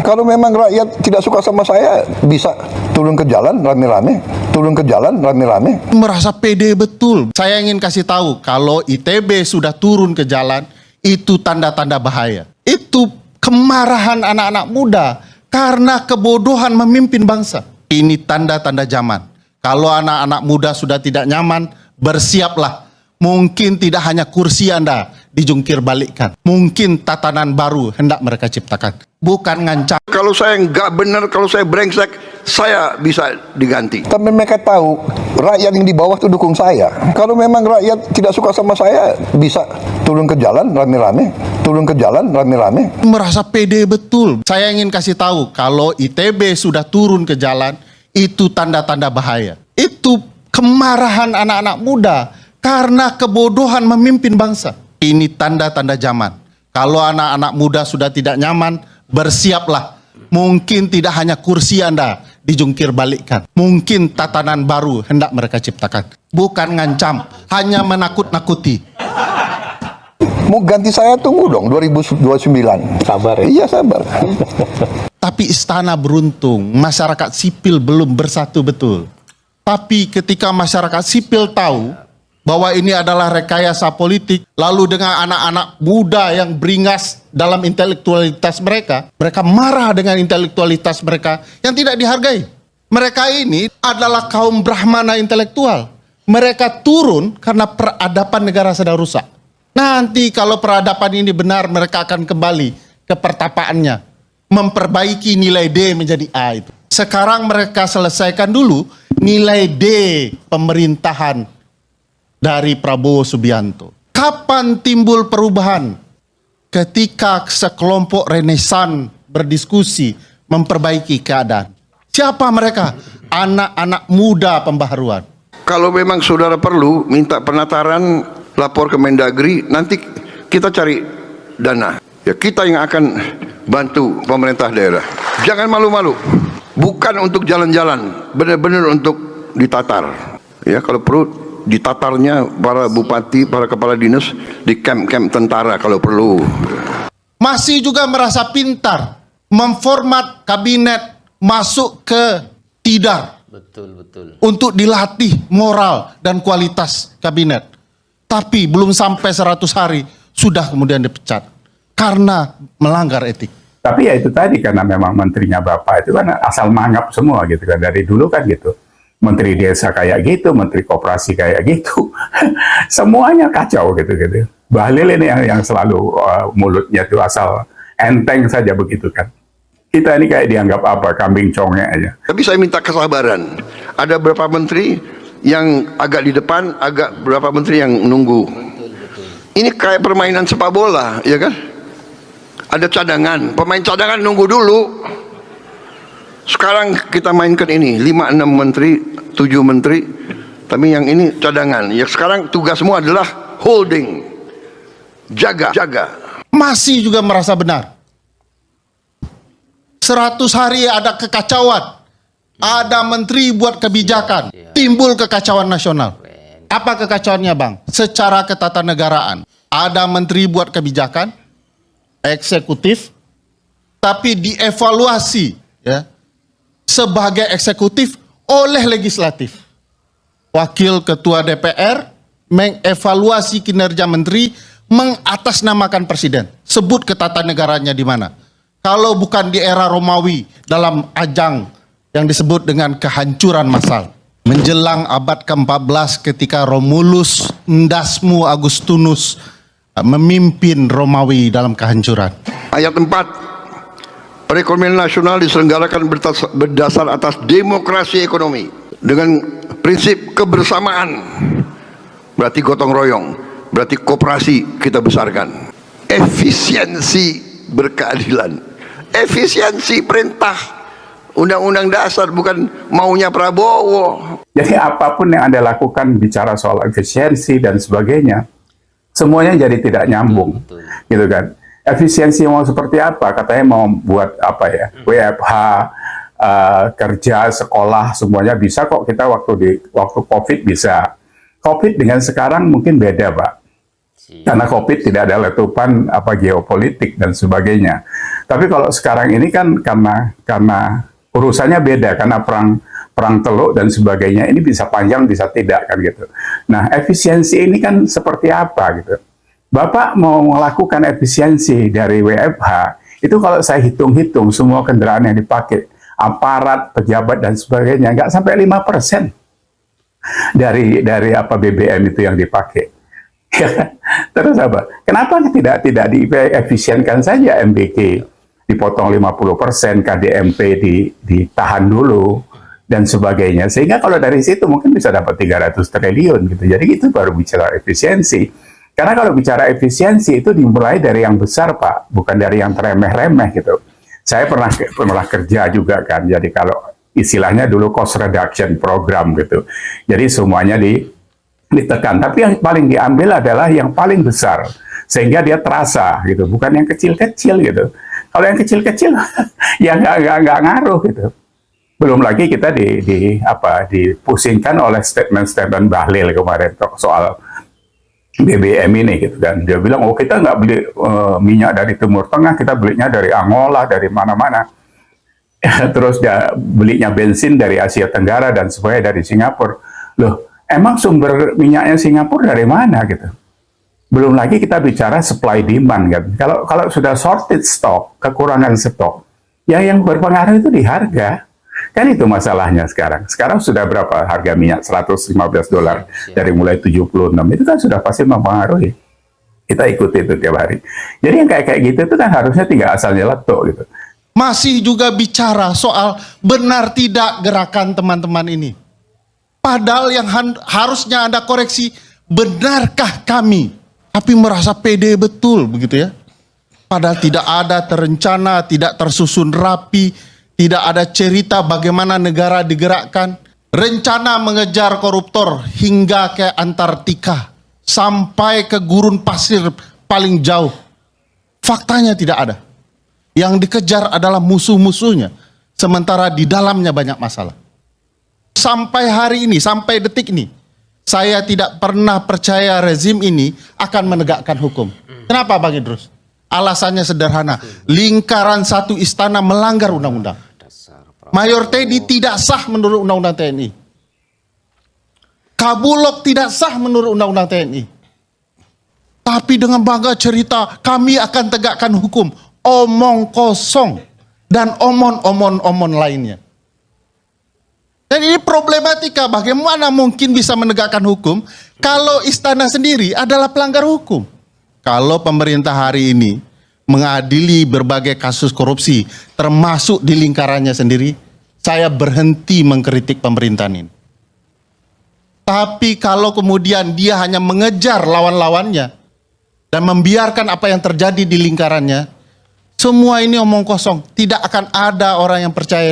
Kalau memang rakyat tidak suka sama saya, bisa turun ke jalan rame-rame. Merasa pede betul. Saya ingin kasih tahu, kalau ITB sudah turun ke jalan, itu tanda-tanda bahaya. Itu kemarahan anak-anak muda karena kebodohan memimpin bangsa. Ini tanda-tanda zaman. Kalau anak-anak muda sudah tidak nyaman, bersiaplah. Mungkin tidak hanya kursi Anda dijungkir balikkan. Mungkin tatanan baru hendak mereka ciptakan. Bukan ngancam. Kalau saya nggak benar, kalau saya brengsek, saya bisa diganti. Tapi mereka tahu rakyat yang di bawah itu dukung saya. Kalau memang rakyat tidak suka sama saya, bisa turun ke jalan rame-rame. Merasa pede betul. Saya ingin kasih tahu, kalau ITB sudah turun ke jalan, itu tanda-tanda bahaya. Itu kemarahan anak-anak muda karena kebodohan memimpin bangsa. Ini tanda-tanda zaman. Kalau anak-anak muda sudah tidak nyaman, bersiaplah. Mungkin tidak hanya kursi Anda dijungkir balikkan. Mungkin tatanan baru hendak mereka ciptakan. Bukan ngancam, hanya menakut-nakuti. Mau ganti saya, tunggu dong 2029. Sabar ya? Iya, sabar. Tapi istana beruntung, masyarakat sipil belum bersatu betul. Tapi ketika masyarakat sipil tahu bahwa ini adalah rekayasa politik, lalu dengan anak-anak muda yang beringas dalam intelektualitas mereka, mereka marah dengan intelektualitas mereka yang tidak dihargai. Mereka ini adalah kaum Brahmana intelektual. Mereka turun karena peradaban negara sedang rusak. Nanti kalau peradaban ini benar, mereka akan kembali ke pertapaannya, memperbaiki nilai D menjadi A itu. Sekarang mereka selesaikan dulu nilai D pemerintahan dari Prabowo Subianto. Kapan timbul perubahan? Ketika sekelompok renesan berdiskusi memperbaiki keadaan. Siapa mereka? Anak-anak muda pembaharuan. Kalau memang saudara perlu minta penataran, lapor ke Mendagri, nanti kita cari dana. Ya, kita yang akan bantu pemerintah daerah. Jangan malu-malu. Bukan untuk jalan-jalan, benar-benar untuk ditatar. Ya, kalau perlu ditatarnya para bupati, para kepala dinas di camp-camp tentara kalau perlu. Masih juga merasa pintar memformat kabinet masuk ke tidar. Betul. Untuk dilatih moral dan kualitas kabinet. Tapi belum sampai 100 hari sudah kemudian dipecat karena melanggar etik. Tapi ya itu tadi, karena memang menterinya Bapak itu kan asal mangap semua gitu kan, dari dulu kan gitu. Menteri desa kayak gitu, menteri koperasi kayak gitu. Semuanya kacau gitu. Bahlil ini yang selalu mulutnya itu asal enteng saja begitu kan. Kita ini kayak dianggap apa, kambing congek aja. Tapi saya minta kesabaran. Ada beberapa menteri yang agak di depan, agak beberapa menteri yang nunggu. Ini kayak permainan sepak bola, ya kan? Ada cadangan, pemain cadangan nunggu dulu. Sekarang kita mainkan ini 5-6 menteri, 7 menteri, tapi yang ini cadangan. Ya sekarang tugasmu adalah holding, jaga. Masih juga merasa benar. 100 hari ada kekacauan. Ada menteri buat kebijakan, timbul kekacauan nasional. Apa kekacauannya, Bang? Secara ketatanegaraan. Ada menteri buat kebijakan, eksekutif, tapi dievaluasi ya, sebagai eksekutif oleh legislatif. Wakil Ketua DPR mengevaluasi kinerja menteri, mengatasnamakan presiden. Sebut ketatanegaranya di mana? Kalau bukan di era Romawi dalam ajang yang disebut dengan kehancuran massal. Menjelang abad ke-14 ketika Romulus Ndasmu Augustinus memimpin Romawi dalam kehancuran. Ayat 4, perekonomian nasional diselenggarakan berdasar atas demokrasi ekonomi dengan prinsip kebersamaan. Berarti gotong royong, berarti koperasi kita besarkan. Efisiensi berkeadilan, efisiensi perintah. Undang-undang dasar bukan maunya Prabowo. Jadi apapun yang Anda lakukan bicara soal efisiensi dan sebagainya, semuanya jadi tidak nyambung, gitu kan? Efisiensi mau seperti apa? Katanya mau buat apa ya? WFH, kerja, sekolah, semuanya bisa kok. Kita waktu COVID bisa. COVID dengan sekarang mungkin beda, Pak. Karena COVID tidak ada letupan geopolitik dan sebagainya. Tapi kalau sekarang ini kan karena urusannya beda, karena perang teluk dan sebagainya, ini bisa panjang bisa tidak kan gitu. Nah, efisiensi ini kan seperti apa gitu. Bapak mau melakukan efisiensi dari WFH, itu kalau saya hitung-hitung semua kendaraan yang dipakai, aparat, pejabat dan sebagainya, nggak sampai 5% dari BBM itu yang dipakai. Terus apa? Kenapa tidak diefisienkan saja MBK dipotong 50%, KDMP ditahan dulu dan sebagainya, sehingga kalau dari situ mungkin bisa dapat 300 triliun gitu. Jadi itu baru bicara efisiensi. Karena kalau bicara efisiensi itu dimulai dari yang besar, Pak, bukan dari yang remeh-remeh gitu. Saya pernah kerja juga kan. Jadi kalau istilahnya dulu cost reduction program gitu. Jadi semuanya ditekan. Tapi yang paling diambil adalah yang paling besar, sehingga dia terasa gitu. Bukan yang kecil-kecil gitu. Kalau yang kecil-kecil ya nggak ngaruh gitu. Belum lagi kita dipusingkan oleh statement Bahlil kemarin soal BBM ini gitu kan. Dia bilang, oh kita nggak beli minyak dari Timur Tengah, kita belinya dari Angola, dari mana-mana. Terus dia belinya bensin dari Asia Tenggara dan sebagainya, dari Singapura. Loh, emang sumber minyaknya Singapura dari mana gitu? Belum lagi kita bicara supply demand kan. Kalau sudah shortage stok, kekurangan stok, yang berpengaruh itu di harga. Kan itu masalahnya sekarang. Sekarang sudah berapa harga minyak? $115 dari mulai 76. Itu kan sudah pasti mempengaruhi. Kita ikuti itu tiap hari. Jadi yang kayak gitu itu kan harusnya tinggal asal nyeletuk gitu. Masih juga bicara soal benar tidak gerakan teman-teman ini. Padahal yang harusnya Anda koreksi, benarkah kami? Tapi merasa pede betul begitu ya. Padahal tidak ada terencana, tidak tersusun rapi. Tidak ada cerita bagaimana negara digerakkan. Rencana mengejar koruptor hingga ke Antartika. Sampai ke gurun pasir paling jauh. Faktanya tidak ada. Yang dikejar adalah musuh-musuhnya. Sementara di dalamnya banyak masalah. Sampai hari ini, sampai detik ini, saya tidak pernah percaya rezim ini akan menegakkan hukum. Kenapa Bang Idrus? Alasannya sederhana. Lingkaran satu istana melanggar undang-undang. Mayor Teddy tidak sah menurut Undang-Undang TNI. Kabulok tidak sah menurut Undang-Undang TNI. Tapi dengan bangga cerita, kami akan tegakkan hukum. Omong kosong. Dan omon lainnya. Dan ini problematika, bagaimana mungkin bisa menegakkan hukum kalau istana sendiri adalah pelanggar hukum. Kalau pemerintah hari ini mengadili berbagai kasus korupsi, termasuk di lingkarannya sendiri, saya berhenti mengkritik pemerintahan ini. Tapi kalau kemudian dia hanya mengejar lawan-lawannya dan membiarkan apa yang terjadi di lingkarannya, semua ini omong kosong. Tidak akan ada orang yang percaya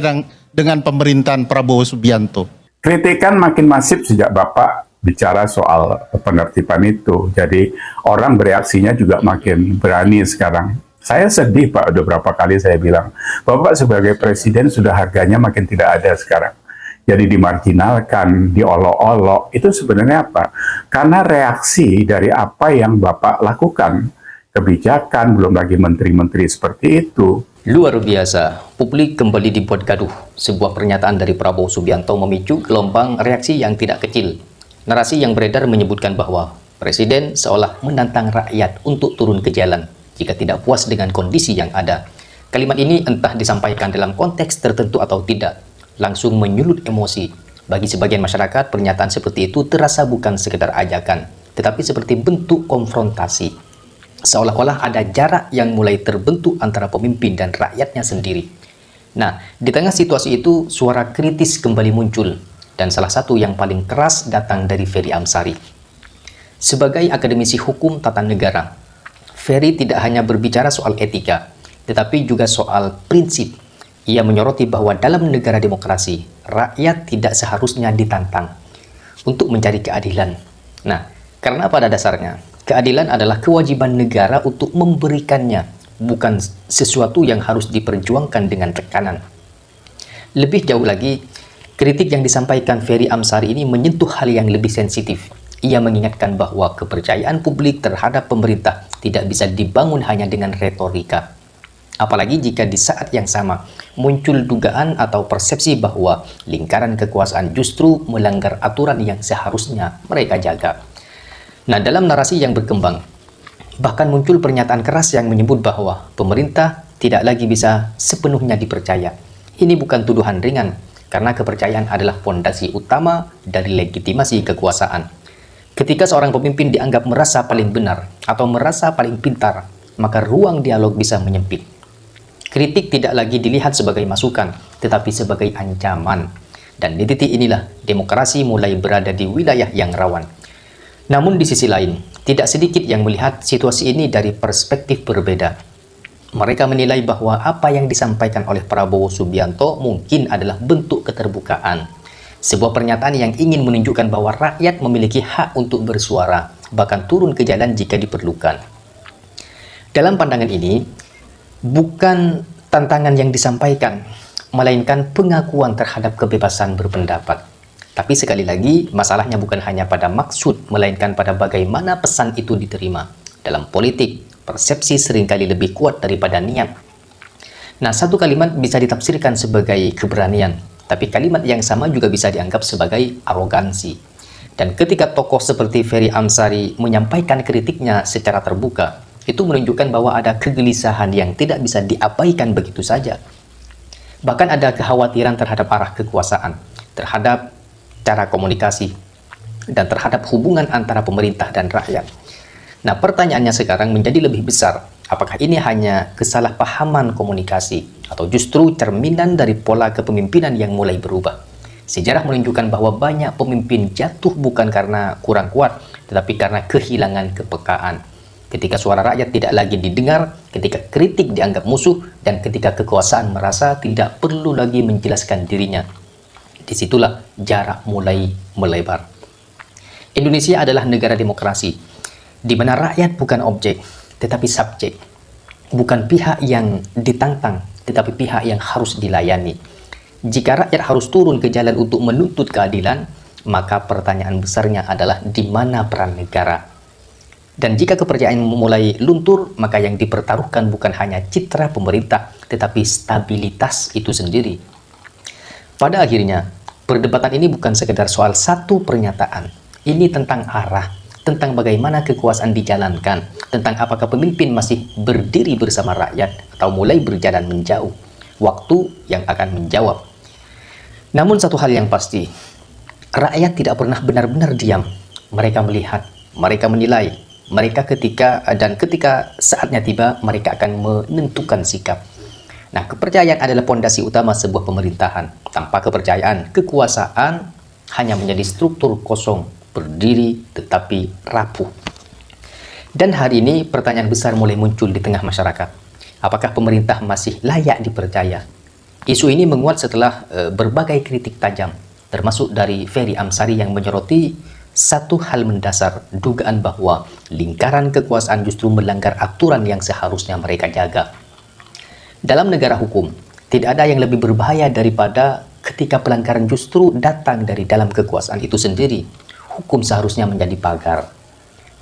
dengan pemerintahan Prabowo Subianto. Kritikan makin masif sejak Bapak bicara soal penertiban itu. Jadi orang bereaksinya juga makin berani sekarang. Saya sedih Pak, udah berapa kali saya bilang, Bapak sebagai presiden sudah harganya makin tidak ada sekarang. Jadi dimarginalkan, diolok-olok, itu sebenarnya apa? Karena reaksi dari apa yang Bapak lakukan, kebijakan, belum lagi menteri-menteri seperti itu. Luar biasa, publik kembali dibuat gaduh. Sebuah pernyataan dari Prabowo Subianto memicu gelombang reaksi yang tidak kecil. Narasi yang beredar menyebutkan bahwa Presiden seolah menantang rakyat untuk turun ke jalan jika tidak puas dengan kondisi yang ada. Kalimat ini entah disampaikan dalam konteks tertentu atau tidak, langsung menyulut emosi. Bagi sebagian masyarakat, pernyataan seperti itu terasa bukan sekedar ajakan, tetapi seperti bentuk konfrontasi. Seolah-olah ada jarak yang mulai terbentuk antara pemimpin dan rakyatnya sendiri. Nah, di tengah situasi itu, suara kritis kembali muncul, dan salah satu yang paling keras datang dari Ferry Amsari. Sebagai akademisi hukum tata negara, Ferry tidak hanya berbicara soal etika, tetapi juga soal prinsip. Ia menyoroti bahwa dalam negara demokrasi, rakyat tidak seharusnya ditantang untuk mencari keadilan. Nah, karena pada dasarnya, keadilan adalah kewajiban negara untuk memberikannya, bukan sesuatu yang harus diperjuangkan dengan tekanan. Lebih jauh lagi, kritik yang disampaikan Ferry Amsari ini menyentuh hal yang lebih sensitif. Ia mengingatkan bahwa kepercayaan publik terhadap pemerintah tidak bisa dibangun hanya dengan retorika. Apalagi jika di saat yang sama muncul dugaan atau persepsi bahwa lingkaran kekuasaan justru melanggar aturan yang seharusnya mereka jaga. Nah, dalam narasi yang berkembang, bahkan muncul pernyataan keras yang menyebut bahwa pemerintah tidak lagi bisa sepenuhnya dipercaya. Ini bukan tuduhan ringan, karena kepercayaan adalah fondasi utama dari legitimasi kekuasaan. Ketika seorang pemimpin dianggap merasa paling benar atau merasa paling pintar, maka ruang dialog bisa menyempit. Kritik tidak lagi dilihat sebagai masukan, tetapi sebagai ancaman. Dan di titik inilah demokrasi mulai berada di wilayah yang rawan. Namun di sisi lain, tidak sedikit yang melihat situasi ini dari perspektif berbeda. Mereka menilai bahwa apa yang disampaikan oleh Prabowo Subianto mungkin adalah bentuk keterbukaan. Sebuah pernyataan yang ingin menunjukkan bahwa rakyat memiliki hak untuk bersuara, bahkan turun ke jalan jika diperlukan. Dalam pandangan ini, bukan tantangan yang disampaikan, melainkan pengakuan terhadap kebebasan berpendapat. Tapi sekali lagi, masalahnya bukan hanya pada maksud, melainkan pada bagaimana pesan itu diterima. Dalam politik, persepsi seringkali lebih kuat daripada niat. Nah, satu kalimat bisa ditafsirkan sebagai keberanian, tapi kalimat yang sama juga bisa dianggap sebagai arogansi. Dan ketika tokoh seperti Ferry Amsari menyampaikan kritiknya secara terbuka, itu menunjukkan bahwa ada kegelisahan yang tidak bisa diabaikan begitu saja. Bahkan ada kekhawatiran terhadap arah kekuasaan, terhadap cara komunikasi, dan terhadap hubungan antara pemerintah dan rakyat. Nah, pertanyaannya sekarang menjadi lebih besar. Apakah ini hanya kesalahpahaman komunikasi atau justru cerminan dari pola kepemimpinan yang mulai berubah? Sejarah menunjukkan bahwa banyak pemimpin jatuh bukan karena kurang kuat, tetapi karena kehilangan kepekaan. Ketika suara rakyat tidak lagi didengar, ketika kritik dianggap musuh, dan ketika kekuasaan merasa tidak perlu lagi menjelaskan dirinya. Disitulah jarak mulai melebar. Indonesia adalah negara demokrasi, di mana rakyat bukan objek, tetapi subjek. Bukan pihak yang ditantang, tetapi pihak yang harus dilayani. Jika rakyat harus turun ke jalan untuk menuntut keadilan, maka pertanyaan besarnya adalah di mana peran negara? Dan jika kepercayaan mulai luntur, maka yang dipertaruhkan bukan hanya citra pemerintah, tetapi stabilitas itu sendiri. Pada akhirnya, perdebatan ini bukan sekedar soal satu pernyataan. Ini tentang arah, tentang bagaimana kekuasaan dijalankan, tentang apakah pemimpin masih berdiri bersama rakyat atau mulai berjalan menjauh. Waktu yang akan menjawab. Namun satu hal yang pasti, rakyat tidak pernah benar-benar diam. Mereka melihat, mereka menilai, ketika saatnya tiba, mereka akan menentukan sikap. Nah, kepercayaan adalah pondasi utama sebuah pemerintahan. Tanpa kepercayaan, kekuasaan hanya menjadi struktur kosong, berdiri tetapi rapuh. Dan hari ini pertanyaan besar mulai muncul di tengah masyarakat. Apakah pemerintah masih layak dipercaya? Isu ini menguat setelah berbagai kritik tajam, termasuk dari Ferry Amsari yang menyoroti satu hal mendasar, dugaan bahwa lingkaran kekuasaan justru melanggar aturan yang seharusnya mereka jaga. Dalam negara hukum, tidak ada yang lebih berbahaya daripada ketika pelanggaran justru datang dari dalam kekuasaan itu sendiri. Hukum seharusnya menjadi pagar.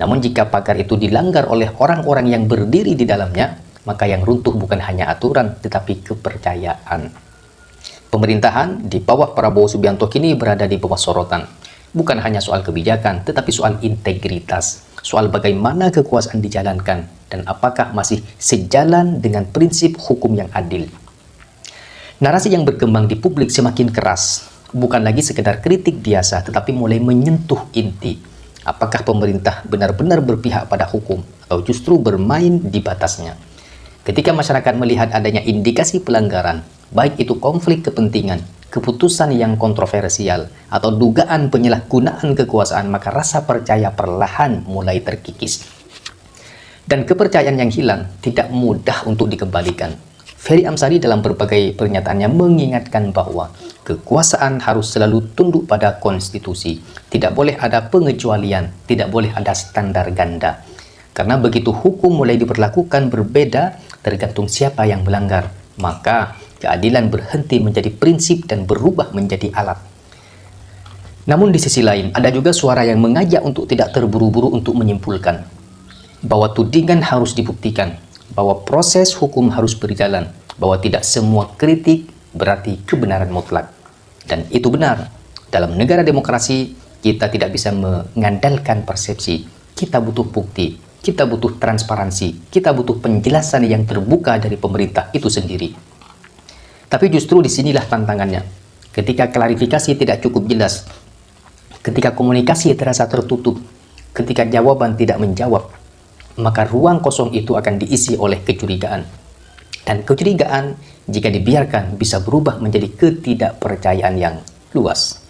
Namun jika pagar itu dilanggar oleh orang-orang yang berdiri di dalamnya, maka yang runtuh bukan hanya aturan, tetapi kepercayaan. Pemerintahan di bawah Prabowo Subianto kini berada di bawah sorotan. Bukan hanya soal kebijakan, tetapi soal integritas, soal bagaimana kekuasaan dijalankan, dan apakah masih sejalan dengan prinsip hukum yang adil. Narasi yang berkembang di publik semakin keras, bukan lagi sekedar kritik biasa, tetapi mulai menyentuh inti. Apakah pemerintah benar-benar berpihak pada hukum, atau justru bermain di batasnya? Ketika masyarakat melihat adanya indikasi pelanggaran, baik itu konflik kepentingan, keputusan yang kontroversial, atau dugaan penyalahgunaan kekuasaan, maka rasa percaya perlahan mulai terkikis. Dan kepercayaan yang hilang tidak mudah untuk dikembalikan. Ferry Amsari dalam berbagai pernyataannya mengingatkan bahwa kekuasaan harus selalu tunduk pada konstitusi. Tidak boleh ada pengecualian, tidak boleh ada standar ganda. Karena begitu hukum mulai diberlakukan berbeda tergantung siapa yang melanggar, maka keadilan berhenti menjadi prinsip dan berubah menjadi alat. Namun di sisi lain, ada juga suara yang mengajak untuk tidak terburu-buru untuk menyimpulkan bahwa tudingan harus dibuktikan, bahwa proses hukum harus berjalan, bahwa tidak semua kritik berarti kebenaran mutlak. Dan itu benar. Dalam negara demokrasi, kita tidak bisa mengandalkan persepsi. Kita butuh bukti, kita butuh transparansi, kita butuh penjelasan yang terbuka dari pemerintah itu sendiri. Tapi justru disinilah tantangannya. Ketika klarifikasi tidak cukup jelas, ketika komunikasi terasa tertutup, ketika jawaban tidak menjawab, maka ruang kosong itu akan diisi oleh kecurigaan. Dan kecurigaan jika dibiarkan bisa berubah menjadi ketidakpercayaan yang luas.